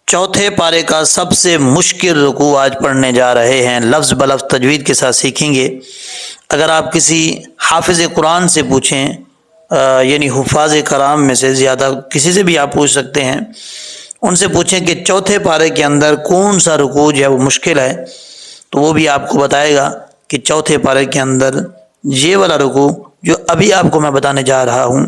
چوتھے پارے کا سب سے مشکل رکوع آج پڑھنے جا رہے ہیں، لفظ بلفظ تجوید کے ساتھ سیکھیں گے۔ اگر آپ کسی حافظ قرآن سے پوچھیں، یعنی حفاظ کرام میں سے زیادہ کسی سے بھی آپ پوچھ سکتے ہیں، ان سے پوچھیں کہ چوتھے پارے کے اندر کون سا رکوع جو ہے وہ مشکل ہے، تو وہ بھی آپ کو بتائے گا کہ چوتھے پارے کے اندر یہ والا رکوع جو ابھی آپ کو میں بتانے جا رہا ہوں،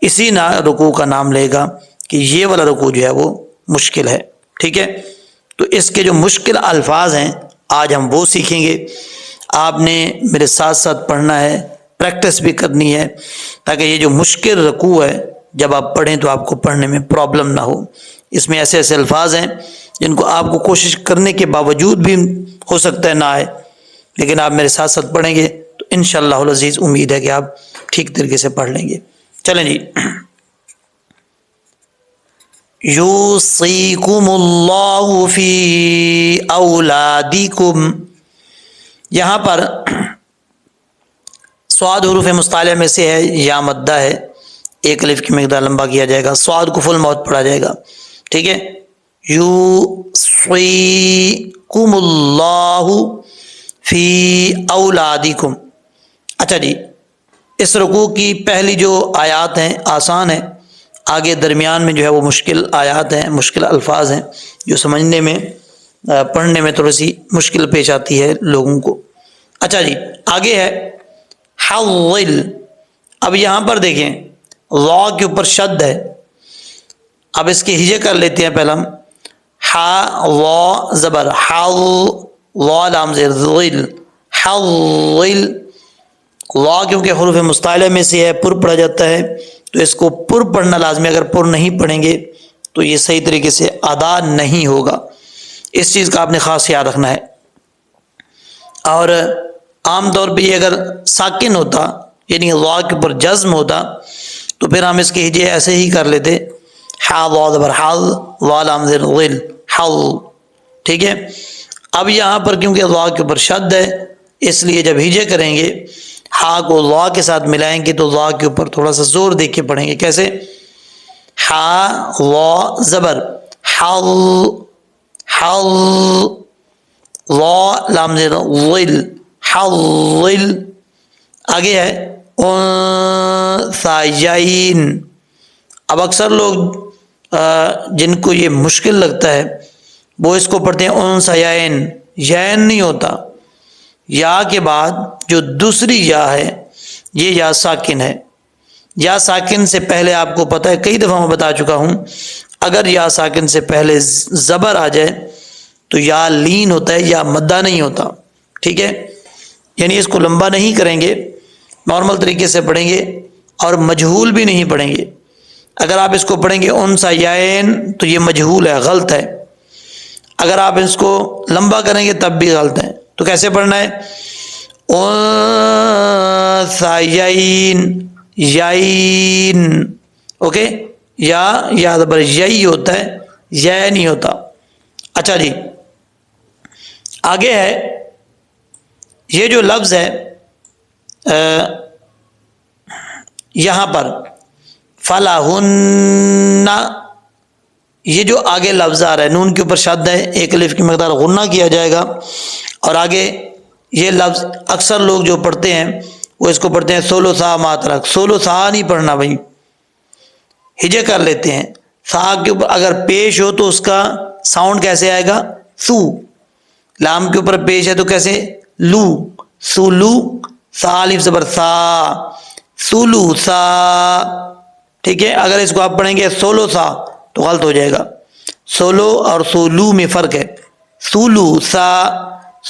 اسی رکوع کا نام لے گا کہ یہ والا رکوع جو ہے وہ مشکل ہے۔ ٹھیک ہے، تو اس کے جو مشکل الفاظ ہیں آج ہم وہ سیکھیں گے۔ آپ نے میرے ساتھ ساتھ پڑھنا ہے، پریکٹس بھی کرنی ہے، تاکہ یہ جو مشکل رکوع ہے جب آپ پڑھیں تو آپ کو پڑھنے میں پرابلم نہ ہو۔ اس میں ایسے ایسے الفاظ ہیں جن کو آپ کو کوشش کرنے کے باوجود بھی ہو سکتا ہے نہ آئے، لیکن آپ میرے ساتھ ساتھ پڑھیں گے تو انشاءاللہ العزیز امید ہے کہ آپ ٹھیک طریقے سے پڑھ لیں گے۔ چلیں جی، یوصیکم اللہ فی اولادکم، یہاں پر صاد حروف مستعلیہ میں سے ہے، یا مدہ ہے، ایک الف کی مقدار لمبا کیا جائے گا، صاد کو فل مود پڑھا جائے گا۔ ٹھیک ہے، یوصیکم اللہ فی اولادکم۔ اچھا جی، اس رکوع کی پہلی جو آیات ہیں آسان ہیں، آگے درمیان میں جو ہے وہ مشکل آیات ہیں، مشکل الفاظ ہیں جو سمجھنے میں پڑھنے میں تھوڑی سی مشکل پیش آتی ہے لوگوں کو۔ اچھا جی، آگے ہے حول۔ اب یہاں پر دیکھیں وا کے اوپر شد ہے، اب اس کے ہجے کر لیتے ہیں پہلے ہم، ہا وا زبر حل، وا لام زیر ذل، حول۔ وا کیونکہ حروف مستعلیہ میں سے ہے، پر پڑھا جاتا ہے، تو اس کو پر پڑھنا لازمی، اگر پر نہیں پڑھیں گے تو یہ صحیح طریقے سے ادا نہیں ہوگا، اس چیز کا آپ نے خاص یاد رکھنا ہے۔ اور عام طور پہ یہ اگر ساکن ہوتا، یعنی وا کے اوپر جزم ہوتا، تو پھر ہم اس کے ہجے ایسے ہی کر لیتے، ہا وا زبر حل، وا لام زیر ظل، حل۔ ٹھیک ہے، اب یہاں پر کیونکہ وا کے اوپر شد ہے، اس لیے جب ہجے کریں گے ہا کو وا کے ساتھ ملائیں گے تو وا کے اوپر تھوڑا سا زور دے کے پڑھیں گے۔ کیسے؟ ہا وا زبر حل، حل، وا لام زیر ظل، حل۔ آگے ہے انثیین۔ اب اکثر لوگ جن کو یہ مشکل لگتا ہے وہ اس کو پڑھتے ہیں انثیین، یین نہیں ہوتا، یا کے بعد جو دوسری یا ہے یہ یا ساکن ہے۔ یا ساکن سے پہلے آپ کو پتہ ہے، کئی دفعہ میں بتا چکا ہوں، اگر یا ساکن سے پہلے زبر آ جائے تو یا لین ہوتا ہے، یا مدہ نہیں ہوتا۔ ٹھیک ہے، یعنی اس کو لمبا نہیں کریں گے، نارمل طریقے سے پڑھیں گے، اور مجہول بھی نہیں پڑھیں گے۔ اگر آپ اس کو پڑھیں گے انثیین تو یہ مجہول ہے، غلط ہے۔ اگر آپ اس کو لمبا کریں گے تب بھی غلط ہے۔ تو کیسے پڑھنا ہے؟ انثیین، یین، اوکے، یا زبر یئی ہوتا ہے، یہ نہیں ہوتا۔ اچھا جی، آگے ہے یہ جو لفظ ہے یہاں پر فلاہن، یہ جو آگے لفظ آ رہا ہے نون کے اوپر شد ہے، ایک الف کی مقدار غنہ کیا جائے گا، اور آگے یہ لفظ اکثر لوگ جو پڑھتے ہیں وہ اس کو پڑھتے ہیں سولو سا ماترک، سولو سا نہیں پڑھنا بھائی، ہجے کر لیتے ہیں۔ سا کے اوپر اگر پیش ہو تو اس کا ساؤنڈ کیسے آئے گا؟ سو۔ لام کے اوپر پیش ہے تو کیسے؟ لو، سولو، سا الف زبر سا، سولو سا۔ ٹھیک ہے، اگر اس کو آپ پڑھیں گے سولو سا تو غلط ہو جائے گا، سولو اور سولو میں فرق ہے۔ سولو سا،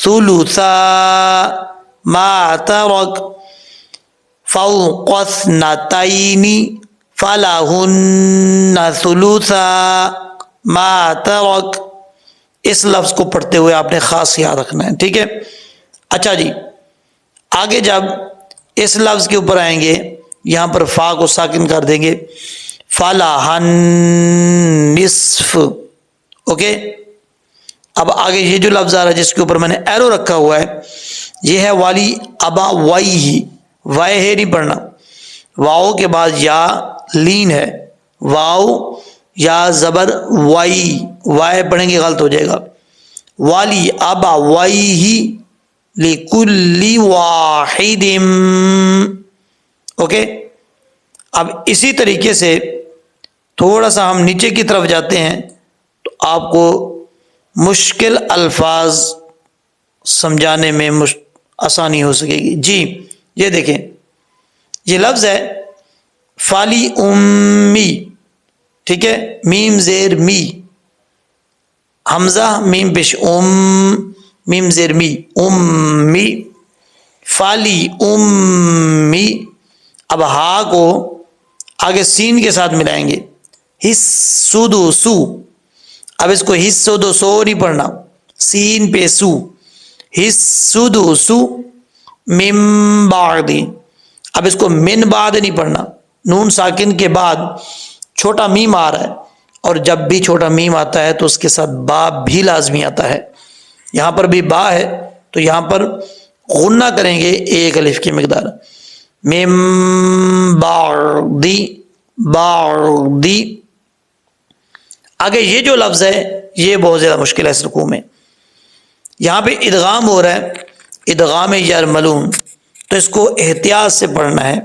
سولو سا، ما ترک فوق اثنتین فلہن ثلثا ما ترک، اس لفظ کو پڑھتے ہوئے آپ نے خاص یاد رکھنا ہے۔ ٹھیک ہے، اچھا جی، آگے جب اس لفظ کے اوپر آئیں گے یہاں پر فا کو ساکن کر دیں گے، فلاحن نصف، اوکے۔ اب آگے یہ جو لفظ آ رہا ہے جس کے اوپر میں نے ایرو رکھا ہوا ہے، یہ ہے والی ابا وائی ہی، وائے ہے نہیں پڑھنا، واؤ کے بعد یا لین ہے، واؤ یا زبر وائی، وائے پڑھیں گے غلط ہو جائے گا، والی ابا وائی ہی لکل واحد، اوکے۔ اب اسی طریقے سے تھوڑا سا ہم نیچے کی طرف جاتے ہیں تو آپ کو مشکل الفاظ سمجھانے میں آسانی ہو سکے گی۔ جی یہ دیکھیں، یہ لفظ ہے فالی امی، ٹھیک ہے، میم زیر می، حمزہ میم پیش میم زیر می، امی، فالی امی۔ اب ہا کو آگے سین کے ساتھ ملائیں گے، حسودو سو، اب اس کو حسودو سو نہیں پڑھنا، سین پہ سو، حسودو سو من بعد، اب اس کو من بعد نہیں پڑھنا، نون ساکن کے بعد چھوٹا میم آ رہا ہے، اور جب بھی چھوٹا میم آتا ہے تو اس کے ساتھ با بھی لازمی آتا ہے، یہاں پر بھی با ہے تو یہاں پر غنہ کریں گے ایک الف کی مقدار، من بعدی، بعدی۔ آگے یہ جو لفظ ہے یہ بہت زیادہ مشکل ہے اس رکوع میں، یہاں پہ ادغام ہو رہا ہے، ادغام یرملون، تو اس کو احتیاط سے پڑھنا ہے۔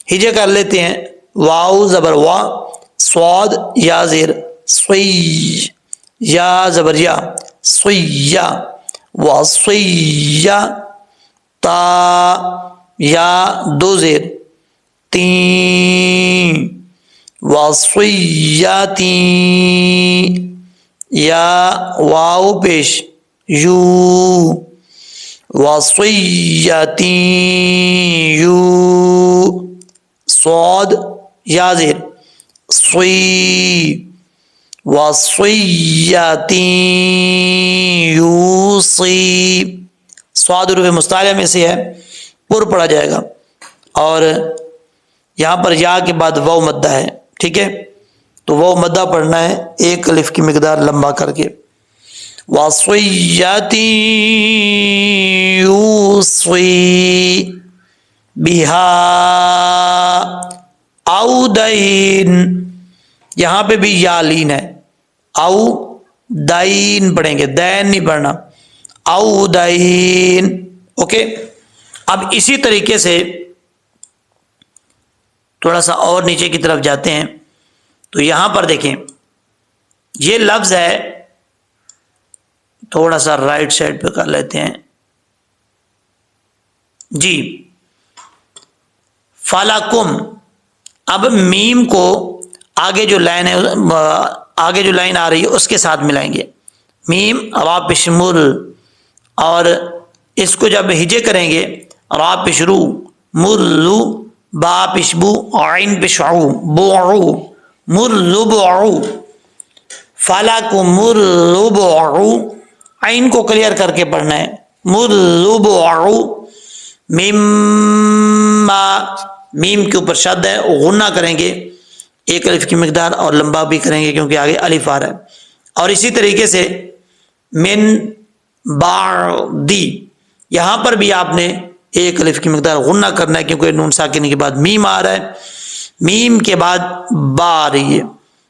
ہجے کر لیتے ہیں، واو زبر وا، صاد یا زیر سوی، یا زبر یا سویا، وصیا، تا یا دو زیر تین، وصیتی، یا واو پیش یو، وصیتی یو، صاد یا زیر صی، وصیتی یوصی، صاد حروف مستعلیہ میں سے ہے، پر پڑھا جائے گا، اور یہاں پر یا کے بعد واو مدہ ہے، ٹھیک ہے، تو واو مدہ پڑھنا ہے ایک الف کی مقدار لمبا کر کے، وصیتی یوصی بہا او دین، یہاں پہ بھی یا لین ہے، او دین پڑھیں گے، دین نہیں پڑھنا، او دین، اوکے۔ اب اسی طریقے سے تھوڑا سا اور نیچے کی طرف جاتے ہیں تو یہاں پر دیکھیں یہ لفظ ہے، تھوڑا سا رائٹ سائڈ پہ کر لیتے ہیں، جی فَلَكُمْ، اب میم کو آگے جو لائن ہے، آگے جو لائن آ رہی ہے اس کے ساتھ ملائیں گے، میم را پشمل، اور اس کو جب ہجے کریں گے، را پشرو، مرلو، با پشبو، عین پشعو، بوعو، مرلبعو، فَلَكُمُ الرُّبُعُ، عین کو کلیئر کر کے پڑھنا ہے، مرلبعو، مما، میم کے اوپر شد ہے، غنہ کریں گے ایک الف کی مقدار، اور لمبا بھی کریں گے کیونکہ آگے الف آ رہا ہے، اور اسی طریقے سے من بعدی، یہاں پر بھی آپ نے ایک الف کی مقدار غنہ کرنا ہے کیونکہ نون ساکن کے بعد میم آ رہا ہے، میم کے بعد با آ رہی ہے،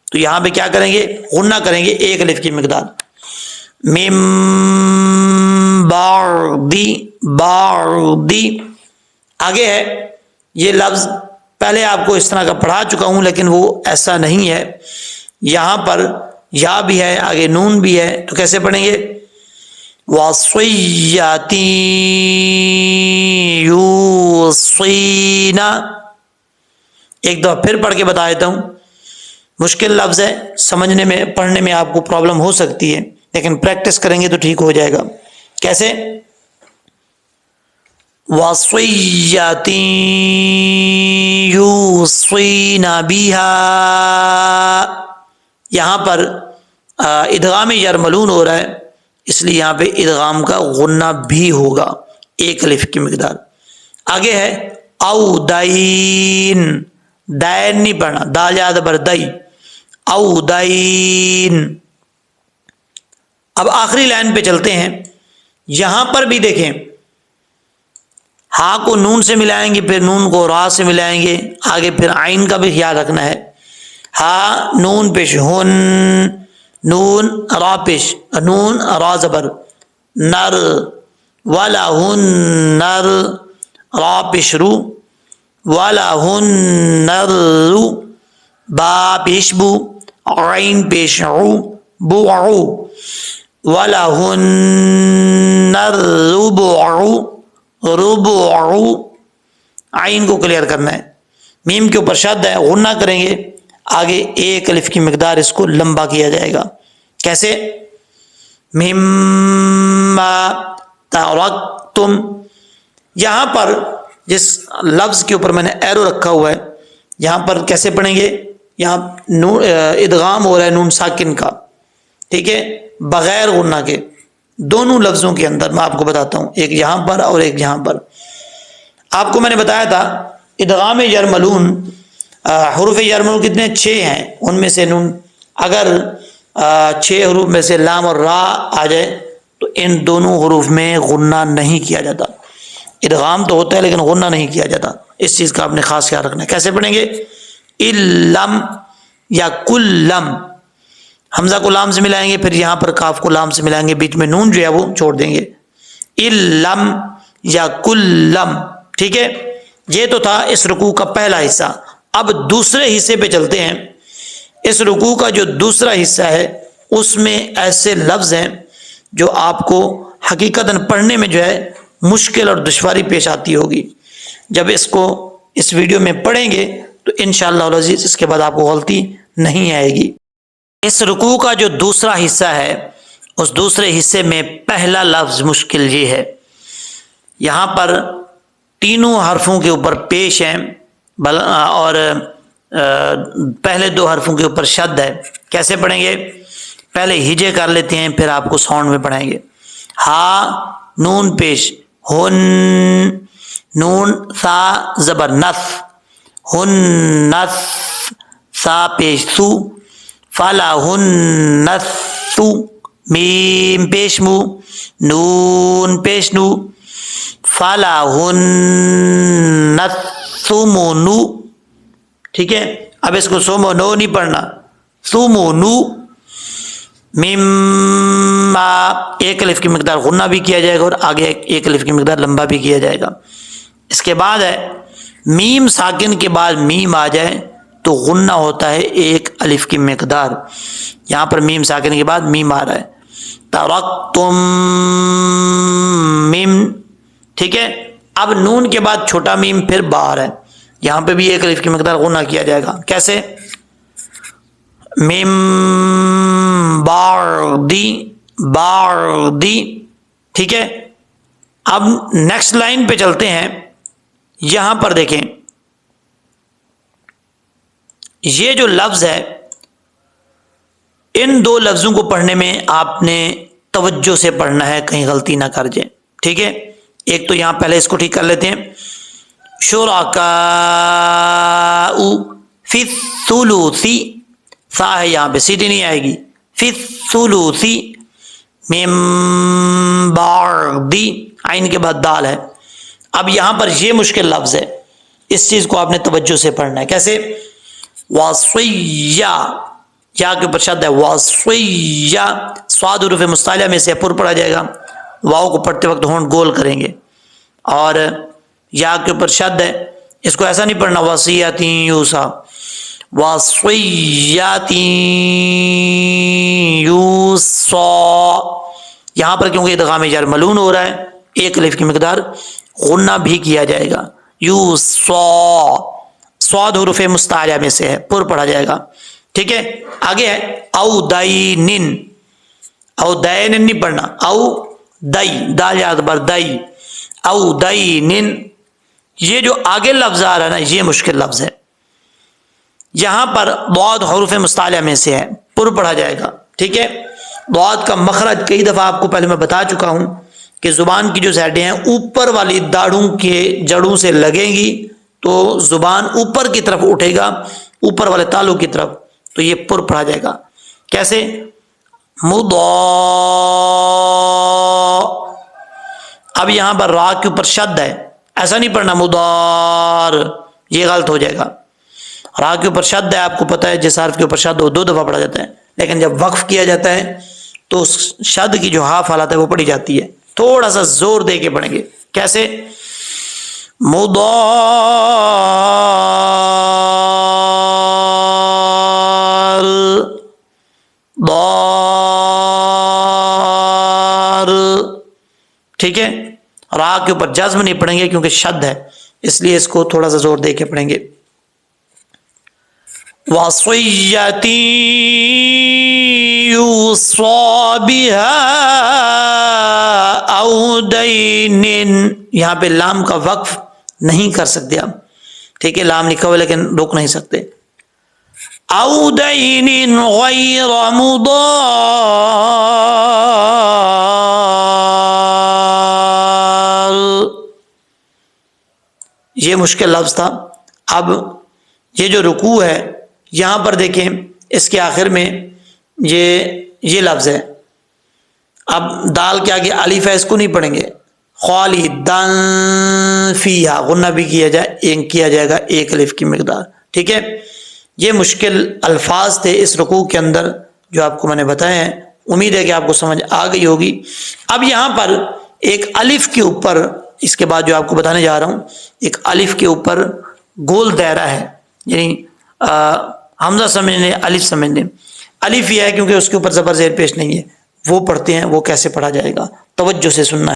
تو یہاں پہ کیا کریں گے، غنہ کریں گے ایک الف کی مقدار، من بعدی، بعدی۔ آگے ہے یہ لفظ، پہلے آپ کو اس طرح کا پڑھا چکا ہوں لیکن وہ ایسا نہیں ہے، یہاں پر یا بھی ہے، آگے نون بھی ہے، تو کیسے پڑھیں گے، وصیتی یوصینا، ایک دفعہ پھر پڑھ کے بتا دیتا ہوں، مشکل لفظ ہے، سمجھنے میں پڑھنے میں آپ کو پرابلم ہو سکتی ہے لیکن پریکٹس کریں گے تو ٹھیک ہو جائے گا۔ کیسے، وصیتی یوصینا بہا، یہاں پر ادغام یرملون ہو رہا ہے اس لیے یہاں پہ ادغام کا غنہ بھی ہوگا ایک الف کی مقدار۔ آگے ہے او دین، دین نہیں پڑھنا، دال یاد بر دئی، او دین۔ اب آخری لائن پہ چلتے ہیں، یہاں پر بھی دیکھیں ہا کو نون سے ملائیں گے، پھر نون کو را سے ملائیں گے، آگے پھر عین کا بھی خیال رکھنا ہے، ہا نون پیش ہن، نون را پیش، نون را زبر نر، والا ہن نر، را پیش رو، والا ہن نر رو، با پیش بو، عین پیش عو، بو عو، والا ہن نر ربع، ربع، عین کو کلیئر کرنا ہے، میم کے اوپر شد ہے، غنہ کریں گے، آگے ایک الف کی مقدار اس کو لمبا کیا جائے گا، کیسے؟ مما ترکتم، یہاں پر جس لفظ کے اوپر میں نے ایرو رکھا ہوا ہے یہاں پر کیسے پڑھیں گے؟ یہاں ادغام ہو رہا ہے نون ساکن کا، ٹھیک ہے، بغیر غنہ کے، دونوں لفظوں کے اندر میں آپ کو بتاتا ہوں، ایک یہاں پر اور ایک یہاں پر۔ آپ کو میں نے بتایا تھا ادغام یرملون، حروف یرملون کتنے؟ 6 ہیں، ان میں سے نون اگر 6 حروف میں سے لام اور را آ جائے تو ان دونوں حروف میں غنہ نہیں کیا جاتا، ادغام تو ہوتا ہے لیکن غنہ نہیں کیا جاتا، اس چیز کا آپ نے خاص خیال رکھنا ہے۔ کیسے پڑھیں گے؟ الم یا کلم، حمزہ کو لام سے ملائیں گے، پھر یہاں پر کاف کو لام سے ملائیں گے، بیچ میں نون جو ہے وہ چھوڑ دیں گے، الم یا کلم، ٹھیک ہے۔ یہ تو تھا اس رکوع کا پہلا حصہ۔ اب دوسرے حصے پہ چلتے ہیں۔ اس رکوع کا جو دوسرا حصہ ہے اس میں ایسے لفظ ہیں جو آپ کو حقیقتاً پڑھنے میں جو ہے مشکل اور دشواری پیش آتی ہوگی، جب اس کو اس ویڈیو میں پڑھیں گے تو انشاءاللہ العزیز اس کے بعد آپ کو غلطی نہیں آئے گی۔ اس رکوع کا جو دوسرا حصہ ہے اس دوسرے حصے میں پہلا لفظ مشکل یہ ہے، یہاں پر تینوں حرفوں کے اوپر پیش ہیں اور پہلے 2 حرفوں کے اوپر شد ہے۔ کیسے پڑھیں گے؟ پہلے ہجے کر لیتے ہیں پھر آپ کو ساؤنڈ میں پڑھائیں گے۔ ہا نون پیش ہن، نون سا زبر نف، ہن نف، سا پیش سو، فلا ہن نسو، میم پیش مو، نون پیش نو، فلا ہن نسمنو، ٹھیک ہے۔ اب اس کو سومو نو نہیں پڑھنا، سومو نو، مما، ایک الف کی مقدار غنہ بھی کیا جائے گا اور آگے ایک الف کی مقدار لمبا بھی کیا جائے گا۔ اس کے بعد ہے میم ساکن کے بعد میم آ جائے تو غنہ ہوتا ہے ایک الف کی مقدار، یہاں پر میم ساکن کے بعد میم آ رہا ہے، ترکتم میم، ٹھیک ہے۔ اب نون کے بعد چھوٹا میم پھر با آ رہا ہے، یہاں پہ بھی ایک الف کی مقدار غنہ کیا جائے گا، کیسے؟ میم باردی، باردی، ٹھیک ہے۔ اب نیکسٹ لائن پہ چلتے ہیں، یہاں پر دیکھیں یہ جو لفظ ہے ان 2 لفظوں کو پڑھنے میں آپ نے توجہ سے پڑھنا ہے، کہیں غلطی نہ کر جائیں، ٹھیک ہے۔ ایک تو یہاں پہلے اس کو ٹھیک کر لیتے ہیں، شرکاء فی الثلث، سا ہے یہاں پہ سیٹی نہیں آئے گی، فی الثلث من بعد، عین کے بعد دال ہے۔ اب یہاں پر یہ مشکل لفظ ہے، اس چیز کو آپ نے توجہ سے پڑھنا ہے، کیسے؟ وصیہ، یا کے اوپر شد ہے، وصیہ، صاد حروف مستعلیہ میں سے پر پڑھا جائے گا، واؤ کو پڑھتے وقت ہونٹ گول کریں گے، اور یا کے اوپر شد ہے، اس کو ایسا نہیں پڑھنا وصیتی یوسا، وصیتی یوسا، یہاں پر کیونکہ ادغام یرملون ہو رہا ہے ایک الف کی مقدار غنہ بھی کیا جائے گا، یوسا، صاد حروف مستعلیہ میں سے ہے، پر پڑھا جائے گا، ٹھیک ہے۔ آگے ہے او دینن، او دینن نہیں پڑھنا، او دئی، دال یاد بر دئی، او دینن، یہ جو آگے لفظ آ رہا ہے نا یہ مشکل لفظ ہے، یہاں پر ضاد حروف مستعلیہ میں سے ہے، پر پڑھا جائے گا، ٹھیک ہے۔ ضاد کا مخرج کئی دفعہ آپ کو پہلے میں بتا چکا ہوں کہ زبان کی جو سائڈیں ہیں اوپر والی داڑھوں کے جڑوں سے لگیں گی تو زبان اوپر کی طرف اٹھے گا، اوپر والے تالوں کی طرف، تو یہ پر پڑھا جائے گا، کیسے؟ مضا، اب یہاں پر را کے اوپر شد ہے، ایسا نہیں پڑھنا مدار، یہ غلط ہو جائے گا، را کے اوپر شد ہے، آپ کو پتہ ہے جس حرف کے اوپر شد ہو 2 دفعہ پڑھا جاتا ہے، لیکن جب وقف کیا جاتا ہے تو اس شد کی جو ہاف حالت ہے وہ پڑھی جاتی ہے. تھوڑا سا زور دے کے پڑھیں گے. کیسے؟ مضار ضار. ٹھیک ہے، را کے اوپر جزم نہیں پڑھیں گے کیونکہ شد ہے، اس لیے اس کو تھوڑا سا زور دے کے پڑھیں گے. وصیتی یوصی بہا او دین. یہاں پہ لام کا وقف نہیں کر سکتے آپ، ٹھیک ہے، لام لکھا ہوا لیکن روک نہیں سکتے. او دین غیر مضار. یہ مشکل لفظ تھا. اب یہ جو رکوع ہے یہاں پر دیکھیں اس کے آخر میں یہ لفظ ہے. اب دال کے آگے الف ہے، اس کو نہیں پڑھیں گے. خالدن فیہا غنہ بھی کیا جائے گا 1 الف کی مقدار. ٹھیک ہے، یہ مشکل الفاظ تھے اس رکوع کے اندر جو آپ کو میں نے بتائے ہیں. امید ہے کہ آپ کو سمجھ آ گئی ہوگی. اب یہاں پر ایک الف کے اوپر، اس کے بعد جو آپ کو بتانے جا رہا ہوں، ایک الف کے اوپر گول دائرہ ہے، یعنی حمزہ سمجھ لیں، الف سمجھ لیں. الف یہ ہے کیونکہ اس کے اوپر زبر زیر پیش نہیں ہے، وہ پڑھتے ہیں. وہ کیسے پڑھا جائے گا، توجہ سے سننا ہے.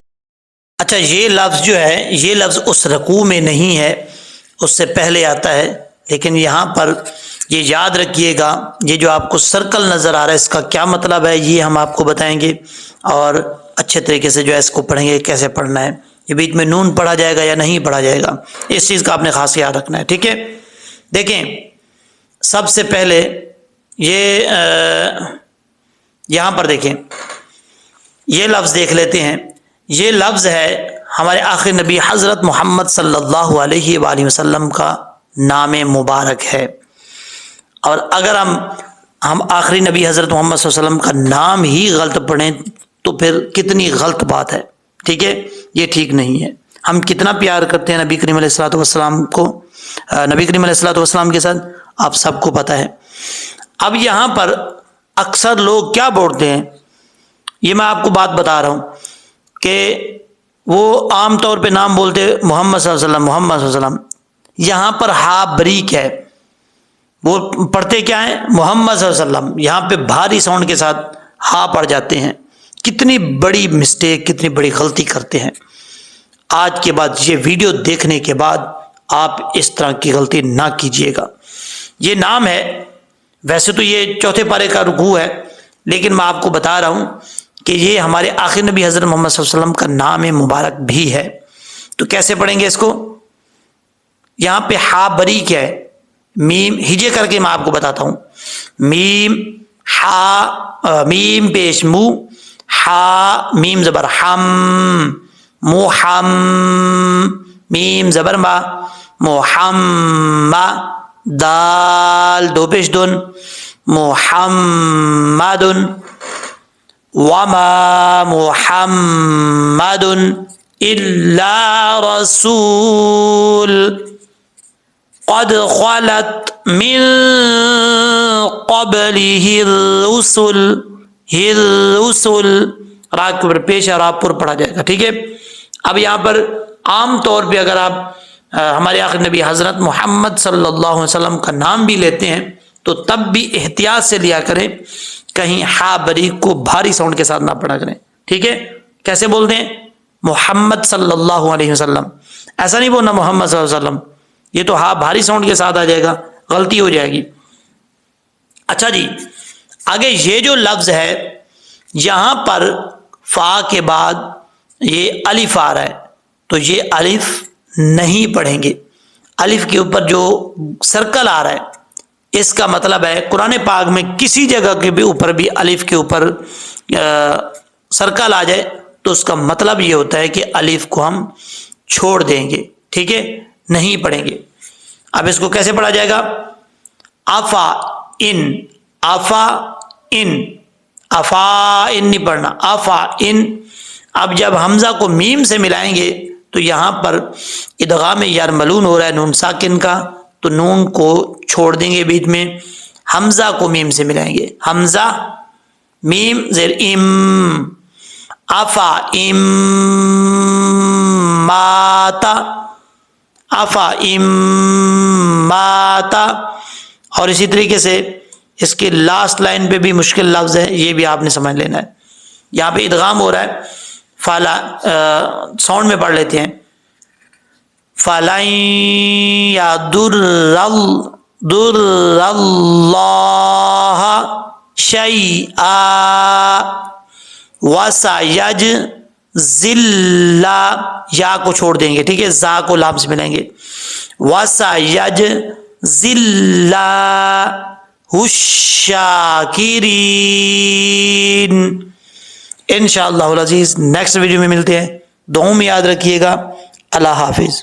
اچھا، یہ لفظ جو ہے یہ لفظ اس رکوع میں نہیں ہے، اس سے پہلے آتا ہے. لیکن یہاں پر یہ یاد رکھیے گا، یہ جو آپ کو سرکل نظر آ رہا ہے اس کا کیا مطلب ہے یہ ہم آپ کو بتائیں گے، اور اچھے طریقے سے جو ہے اس کو پڑھیں گے کیسے پڑھنا ہے. یہ بیچ میں نون پڑھا جائے گا یا نہیں پڑھا جائے گا، اس چیز کا آپ نے خاص یاد رکھنا ہے. ٹھیک ہے، دیکھیں سب سے پہلے یہ یہاں پر دیکھیں یہ لفظ دیکھ لیتے ہیں. یہ لفظ ہے ہمارے آخری نبی حضرت محمد صلی اللہ علیہ وآلہ وسلم کا نام مبارک ہے. اور اگر ہم آخری نبی حضرت محمد صلی اللہ علیہ وسلم کا نام ہی غلط پڑھیں تو پھر کتنی غلط بات ہے. ٹھیک ہے، یہ ٹھیک نہیں ہے. ہم کتنا پیار کرتے ہیں نبی کریم علیہ الصلوۃ والسلام کو، نبی کریم علیہ الصلوۃ والسلام کے ساتھ، آپ سب کو پتہ ہے. اب یہاں پر اکثر لوگ کیا بولتے ہیں، یہ میں آپ کو بات بتا رہا ہوں کہ وہ عام طور پہ نام بولتے محمد صلی اللہ علیہ وسلم، محمد صلی اللہ علیہ وسلم. یہاں پر ہا بریک ہے، وہ پڑھتے کیا ہیں محمد صلی اللہ علیہ وسلم، یہاں پہ بھاری ساؤنڈ کے ساتھ ہا پڑھ جاتے ہیں. کتنی بڑی مسٹیک، کتنی بڑی غلطی کرتے ہیں. آج کے بعد یہ ویڈیو دیکھنے کے بعد آپ اس طرح کی غلطی نہ کیجیے گا. یہ نام ہے، ویسے تو یہ چوتھے پارے کا رکوع ہے، لیکن میں آپ کو بتا رہا ہوں کہ یہ ہمارے آخر نبی حضرت محمد صلی اللہ علیہ وسلم کا نام مبارک بھی ہے. تو کیسے پڑھیں گے اس کو؟ یہاں پہ ہا بریک ہے، میم ہجے کر کے میں آپ کو بتاتا ہوں. میم ہا، میم پیش مو، ہا میم زبر ہم، محم میم زبر ما، محمد دال 2 پیش دون، محمد وما محمد الا رسول قد خلت من قبله الرسل. را کے اوپر پیش اور آپ پر پڑھا جائے گا. ٹھیک ہے، اب یہاں پر عام طور پہ اگر آپ ہمارے آخر نبی حضرت محمد صلی اللہ علیہ وسلم کا نام بھی لیتے ہیں تو تب بھی احتیاط سے لیا کریں، کہیں ہا بریک کو بھاری ساؤنڈ کے ساتھ نہ پڑھا کریں. ٹھیک ہے، کیسے بولتے ہیں محمد صلی اللہ علیہ وسلم، ایسا نہیں بولنا محمد صلی اللہ علیہ وسلم، یہ تو ہا بھاری ساؤنڈ کے ساتھ آ جائے گا، غلطی ہو جائے گی. اچھا جی، آگے یہ جو لفظ ہے یہاں پر فا کے بعد یہ الف آ رہا ہے، تو یہ الف نہیں پڑھیں گے. الف کے اوپر جو سرکل آ رہا ہے اس کا مطلب ہے قرآن پاک میں کسی جگہ کے بھی اوپر بھی الف کے اوپر سرکل آ جائے تو اس کا مطلب یہ ہوتا ہے کہ الف کو ہم چھوڑ دیں گے. ٹھیک ہے، نہیں پڑھیں گے. اب اس کو کیسے پڑھا جائے گا؟ آفا ان، آفا ان، افا ان نہیں پڑھنا، آفا ان. اب جب حمزہ کو میم سے ملائیں گے تو یہاں پر ادغام یرملون ہو رہا ہے نون ساکن کا، تو نون کو چھوڑ دیں گے بیچ میں, حمزہ کو میم سے ملائیں گے, حمزہ میم زیر ام, افا ام ماتا, افا ام ماتا. اور اسی طریقے سے اس کے لاسٹ لائن پہ بھی مشکل لفظ ہے, یہ بھی آپ نے سمجھ لینا ہے. یہاں پہ ادغام ہو رہا ہے, فلا ساؤنڈ میں پڑھ لیتے ہیں, فَلَن يَضُرَّ اللَّهَ شَيْئًا وَسَيَجْزِي اللَّهُ, یا کو چھوڑ دیں گے, ٹھیک ہے, زا کو لام سے ملائیں گے, وَسَيَجْزِي اللَّهُ الشَّاكِرِينَ. انشاءاللہ العزیز نیکسٹ ویڈیو میں ملتے ہیں. دعاؤں میں یاد رکھیے گا. اللہ حافظ.